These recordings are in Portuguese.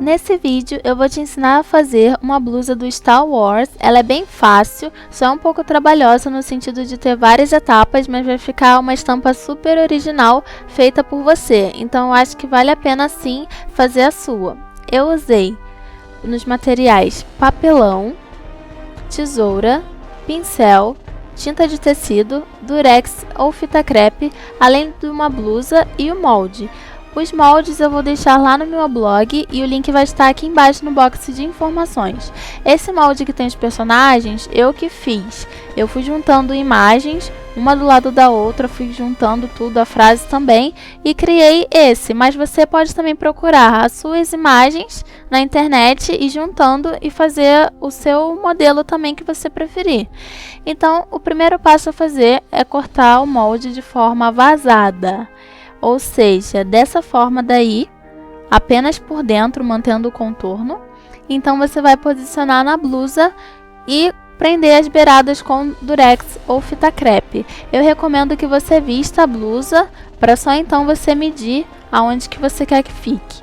Nesse vídeo eu vou te ensinar a fazer uma blusa do Star Wars. Ela é bem fácil, só é um pouco trabalhosa no sentido de ter várias etapas, mas vai ficar uma estampa super original feita por você. Então eu acho que vale a pena sim fazer a sua. Eu usei nos materiais papelão, tesoura, pincel, tinta de tecido, durex ou fita crepe, além de uma blusa e o molde. Os moldes eu vou deixar lá no meu blog e o link vai estar aqui embaixo no box de informações. Esse molde que tem os personagens, eu que fiz. Eu fui juntando imagens, uma do lado da outra, fui juntando tudo, a frase também, e criei esse. Mas você pode também procurar as suas imagens na internet e juntando e fazer o seu modelo também que você preferir. Então, o primeiro passo a fazer é cortar o molde de forma vazada. Ou seja, dessa forma daí, apenas por dentro, mantendo o contorno. Então você vai posicionar na blusa e prender as beiradas com durex ou fita crepe. Eu recomendo que você vista a blusa para só então você medir aonde que você quer que fique.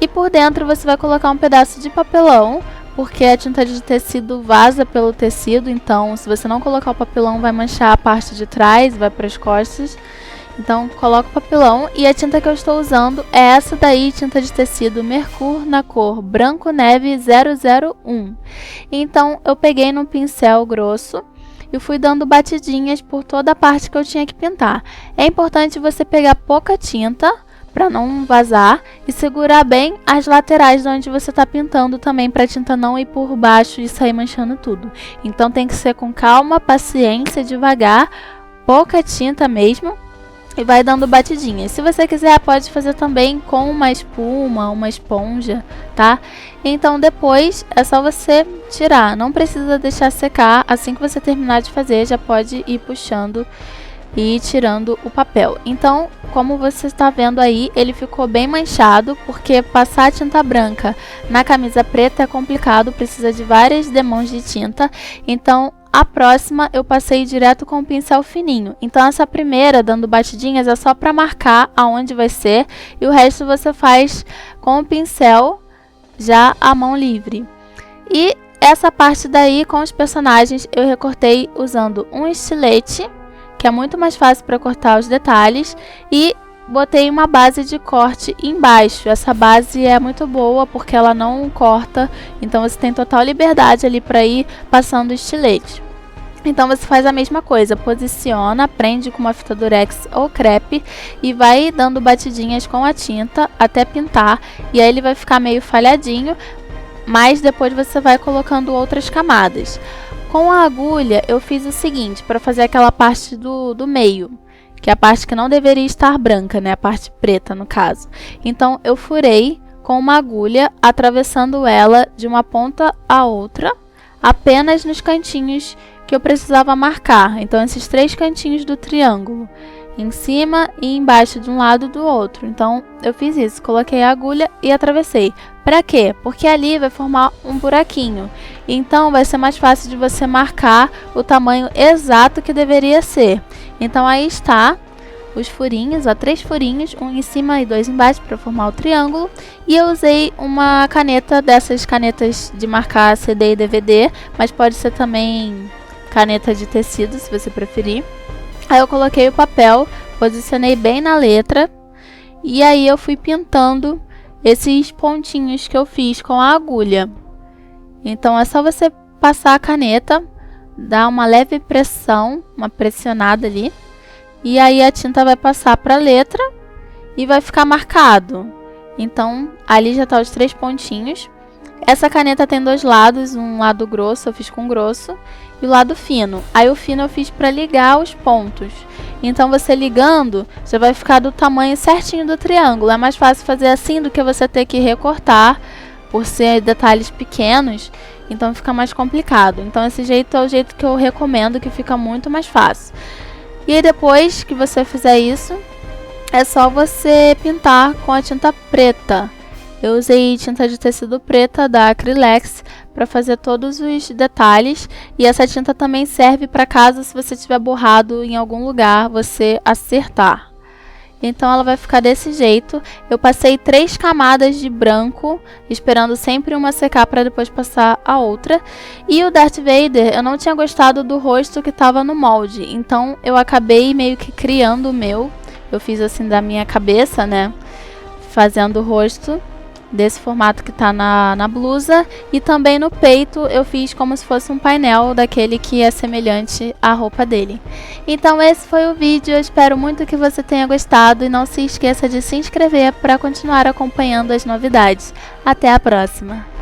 E por dentro você vai colocar um pedaço de papelão, porque a tinta de tecido vaza pelo tecido, então se você não colocar o papelão vai manchar a parte de trás, vai para as costas. Então, coloco o papelão e a tinta que eu estou usando é essa daí, tinta de tecido Mercur na cor Branco Neve 001. Então, eu peguei no pincel grosso e fui dando batidinhas por toda a parte que eu tinha que pintar. É importante você pegar pouca tinta para não vazar e segurar bem as laterais de onde você está pintando também, para a tinta não ir por baixo e sair manchando tudo. Então, tem que ser com calma, paciência, devagar, pouca tinta mesmo. E vai dando batidinhas. Se você quiser, pode fazer também com uma espuma, uma esponja, tá? Então depois é só você tirar. Não precisa deixar secar. Assim que você terminar de fazer, já pode ir puxando e ir tirando o papel. Então, como você está vendo aí, ele ficou bem manchado, porque passar tinta branca na camisa preta é complicado. Precisa de várias demãos de tinta. Então, a próxima eu passei direto com o pincel fininho. Então essa primeira, dando batidinhas, é só para marcar aonde vai ser. E o resto você faz com o pincel já à mão livre. E essa parte daí com os personagens eu recortei usando um estilete, que é muito mais fácil para cortar os detalhes. E botei uma base de corte embaixo. Essa base é muito boa porque ela não corta. Então você tem total liberdade ali para ir passando o estilete. Então você faz a mesma coisa, posiciona, prende com uma fita durex ou crepe e vai dando batidinhas com a tinta até pintar. E aí ele vai ficar meio falhadinho, mas depois você vai colocando outras camadas. Com a agulha eu fiz o seguinte, para fazer aquela parte do meio, que é a parte que não deveria estar branca, né? A parte preta no caso. Então eu furei com uma agulha, atravessando ela de uma ponta a outra, apenas nos cantinhos que eu precisava marcar. Então esses 3 cantinhos do triângulo, em cima e embaixo de um lado do outro. Então eu fiz isso, coloquei a agulha e atravessei. Para quê? Porque ali vai formar um buraquinho. Então vai ser mais fácil de você marcar o tamanho exato que deveria ser. Então aí está os furinhos, ó, 3 furinhos, um em cima e 2 embaixo para formar o triângulo. E eu usei uma caneta, dessas canetas de marcar CD e DVD, mas pode ser também caneta de tecido, se você preferir. Aí eu coloquei o papel, posicionei bem na letra e aí eu fui pintando esses pontinhos que eu fiz com a agulha. Então é só você passar a caneta, dar uma leve pressão, uma pressionada ali, e aí a tinta vai passar para a letra e vai ficar marcado. Então ali já tá os 3 pontinhos. Essa caneta tem 2 lados, um lado grosso, eu fiz com grosso, e o lado fino. Aí o fino eu fiz para ligar os pontos. Então você ligando, já vai ficar do tamanho certinho do triângulo. É mais fácil fazer assim do que você ter que recortar, por ser detalhes pequenos, então fica mais complicado. Então esse jeito é o jeito que eu recomendo, que fica muito mais fácil. E aí depois que você fizer isso, é só você pintar com a tinta preta. Eu usei tinta de tecido preta da Acrylex para fazer todos os detalhes. E essa tinta também serve para caso se você tiver borrado em algum lugar, você acertar. então ela vai ficar desse jeito. Eu passei 3 camadas de branco, esperando sempre uma secar para depois passar a outra. E o Darth Vader, eu não tinha gostado do rosto que estava no molde, então eu acabei meio que criando o meu. Eu fiz assim da minha cabeça, né, fazendo o rosto desse formato que tá na blusa, e também no peito eu fiz como se fosse um painel daquele que é semelhante à roupa dele. Então esse foi o vídeo, eu espero muito que você tenha gostado e não se esqueça de se inscrever para continuar acompanhando as novidades. Até a próxima!